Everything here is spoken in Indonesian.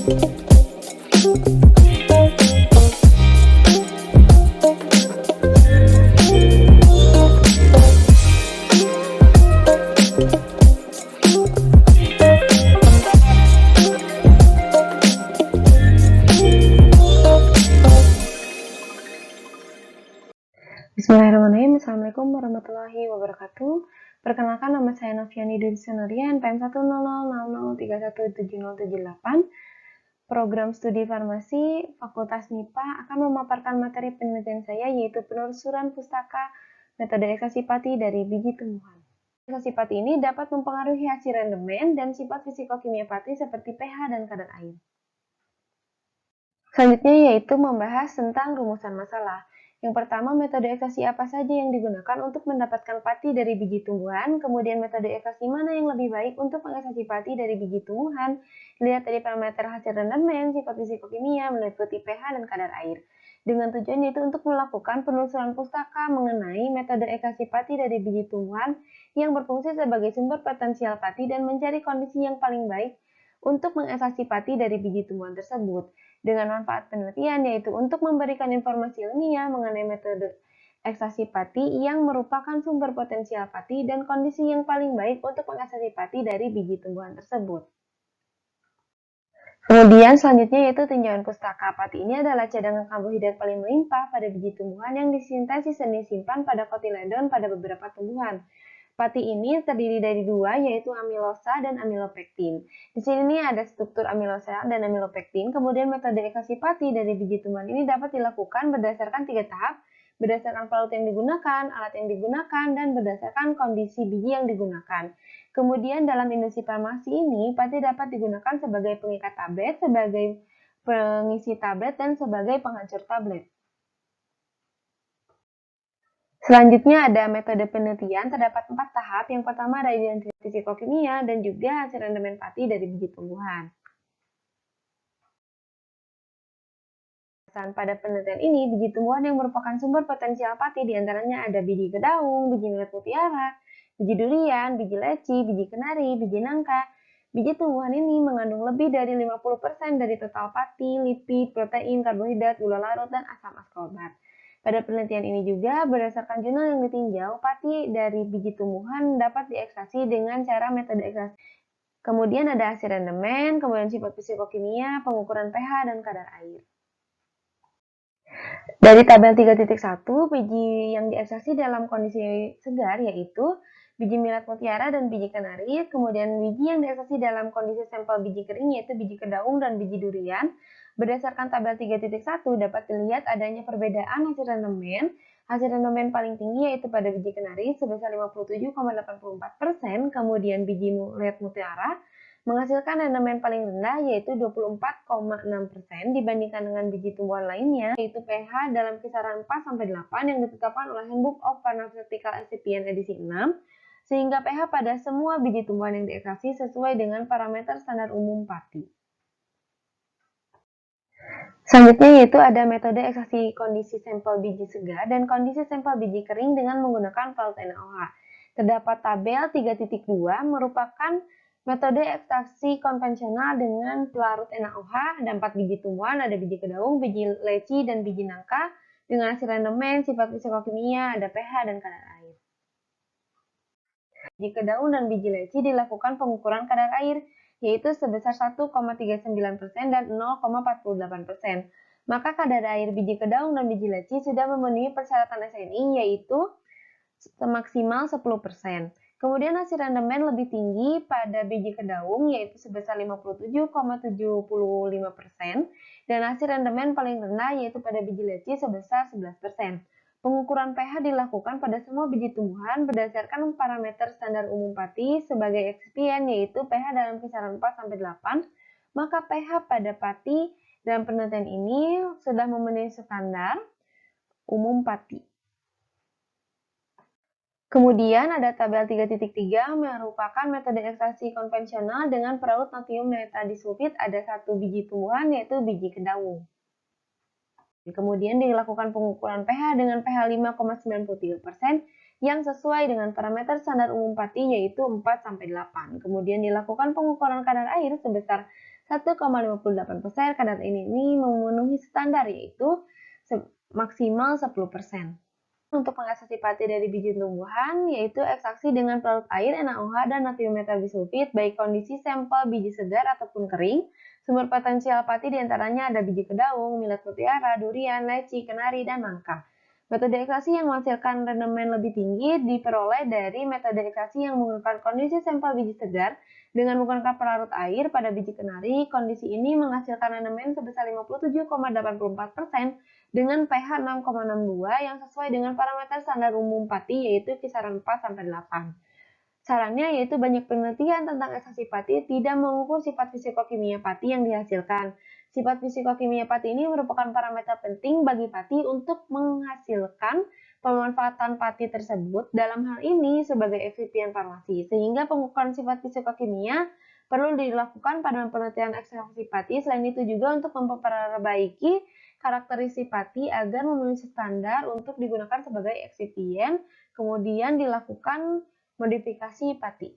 Bismillahirrahmanirrahim. Assalamualaikum warahmatullahi wabarakatuh. Perkenalkan, nama saya Noviani Dwi Sunoria, NPM 10000017078. Program studi farmasi Fakultas MIPA akan memaparkan materi penelitian saya, yaitu penelusuran pustaka metode ekstraksi pati dari biji tumbuhan. Ekstraksi pati ini dapat mempengaruhi hasil rendemen dan sifat fisikokimia pati seperti pH dan kadar air. Selanjutnya yaitu membahas tentang rumusan masalah. Yang pertama, metode ekstraksi apa saja yang digunakan untuk mendapatkan pati dari biji tumbuhan, kemudian metode ekstraksi mana yang lebih baik untuk mengekstraksi pati dari biji tumbuhan, dilihat dari parameter hasil rendemen, sifat fisikokimia, meliputi pH dan kadar air. Dengan tujuan yaitu untuk melakukan penelusuran pustaka mengenai metode ekstraksi pati dari biji tumbuhan yang berfungsi sebagai sumber potensial pati dan mencari kondisi yang paling baik untuk mengekstraksi pati dari biji tumbuhan tersebut. Dengan manfaat penelitian yaitu untuk memberikan informasi ilmiah mengenai metode ekstraksi pati yang merupakan sumber potensial pati dan kondisi yang paling baik untuk mengekstraksi pati dari biji tumbuhan tersebut. Kemudian selanjutnya yaitu tinjauan pustaka. Pati ini adalah cadangan karbohidrat paling melimpah pada biji tumbuhan yang disintesis dan disimpan pada kotiledon pada beberapa tumbuhan. Pati ini terdiri dari dua, yaitu amilosa dan amilopektin. Di sini ada struktur amilosa dan amilopektin. Kemudian metode ekstraksi pati dari biji tumbuhan ini dapat dilakukan berdasarkan 3 tahap, berdasarkan pelarut yang digunakan, alat yang digunakan, dan berdasarkan kondisi biji yang digunakan. Kemudian dalam industri farmasi ini, pati dapat digunakan sebagai pengikat tablet, sebagai pengisi tablet, dan sebagai penghancur tablet. Selanjutnya ada metode penelitian, terdapat 4 tahap. Yang pertama ada identifikasi fisikokimia dan juga hasil rendemen pati dari biji tumbuhan. Pada penelitian ini, biji tumbuhan yang merupakan sumber potensial pati diantaranya ada biji kedaung, biji millet mutiara, biji durian, biji leci, biji kenari, biji nangka. Biji tumbuhan ini mengandung lebih dari 50% dari total pati, lipid, protein, karbohidrat, gula larut, dan asam askorbat. Pada penelitian ini juga, berdasarkan jurnal yang ditinjau, pati dari biji tumbuhan dapat diekstraksi dengan cara metode ekstraksi. Kemudian ada hasil rendemen, kemudian sifat fisikokimia, pengukuran pH, dan kadar air. Dari tabel 3.1, biji yang diekstraksi dalam kondisi segar yaitu biji millet mutiara dan biji kenari, kemudian biji yang diekstraksi dalam kondisi sampel biji kering yaitu biji kedaung dan biji durian. Berdasarkan tabel 3.1 dapat dilihat adanya perbedaan hasil rendemen. Hasil rendemen paling tinggi yaitu pada biji kenari sebesar 57,84%, kemudian biji millet mutiara menghasilkan rendemen paling rendah yaitu 24,6% dibandingkan dengan biji tumbuhan lainnya, yaitu pH dalam kisaran 4-8 yang ditetapkan oleh Handbook of Pharmaceutical Excipient edisi 6, sehingga pH pada semua biji tumbuhan yang diekstraksi sesuai dengan parameter standar umum pati. Selanjutnya yaitu ada metode ekstraksi kondisi sampel biji segar dan kondisi sampel biji kering dengan menggunakan pelarut NaOH. Terdapat tabel 3.2 merupakan metode ekstraksi konvensional dengan pelarut NaOH. Ada 4 biji tumbuhan, ada biji kedaung, biji leci, dan biji nangka dengan hasil rendemen, sifat fisikokimia, ada pH dan kadar air. Biji kedaung dan biji leci dilakukan pengukuran kadar air yaitu sebesar 1,39% dan 0,48%. Maka kadar air biji kedaung dan biji leci sudah memenuhi persyaratan SNI yaitu semaksimal 10%. Kemudian hasil rendemen lebih tinggi pada biji kedaung yaitu sebesar 57,75% dan hasil rendemen paling rendah yaitu pada biji leci sebesar 11%. Pengukuran pH dilakukan pada semua biji tumbuhan berdasarkan parameter standar umum pati sebagai eksipien yaitu pH dalam kisaran 4-8, maka pH pada pati dalam penelitian ini sudah memenuhi standar umum pati. Kemudian ada tabel 3.3 merupakan metode ekstraksi konvensional dengan pelarut natrium metadisulfit ada 1 biji tumbuhan yaitu biji kedaung. Kemudian dilakukan pengukuran pH dengan pH 5,93% yang sesuai dengan parameter standar umum pati yaitu 4-8. Kemudian dilakukan pengukuran kadar air sebesar 1,58%. Kadar ini memenuhi standar, yaitu maksimal 10%. Untuk mengekstraksi pati dari biji tumbuhan, yaitu ekstraksi dengan pelarut air, NaOH, dan natrium metabisulfit, baik kondisi sampel biji segar ataupun kering. Sumber potensial pati diantaranya ada biji kedaung, millet mutiara, durian, leci, kenari, dan nangka. Metode ekstraksi yang menghasilkan rendemen lebih tinggi diperoleh dari metode ekstraksi yang menggunakan kondisi sampel biji segar dengan menggunakan pelarut air pada biji kenari. Kondisi ini menghasilkan rendemen sebesar 57,84% dengan pH 6,62 yang sesuai dengan parameter standar umum pati, yaitu kisaran 4-8. Sarannya yaitu banyak penelitian tentang ekstraksi pati tidak mengukur sifat fisikokimia pati yang dihasilkan. Sifat fisikokimia pati ini merupakan parameter penting bagi pati untuk menghasilkan pemanfaatan pati tersebut, dalam hal ini sebagai eksipien farmasi, sehingga pengukuran sifat fisikokimia perlu dilakukan pada penelitian ekstraksi pati. Selain itu juga untuk memperbaiki karakteristik pati agar memenuhi standar untuk digunakan sebagai eksipien, kemudian dilakukan modifikasi pati.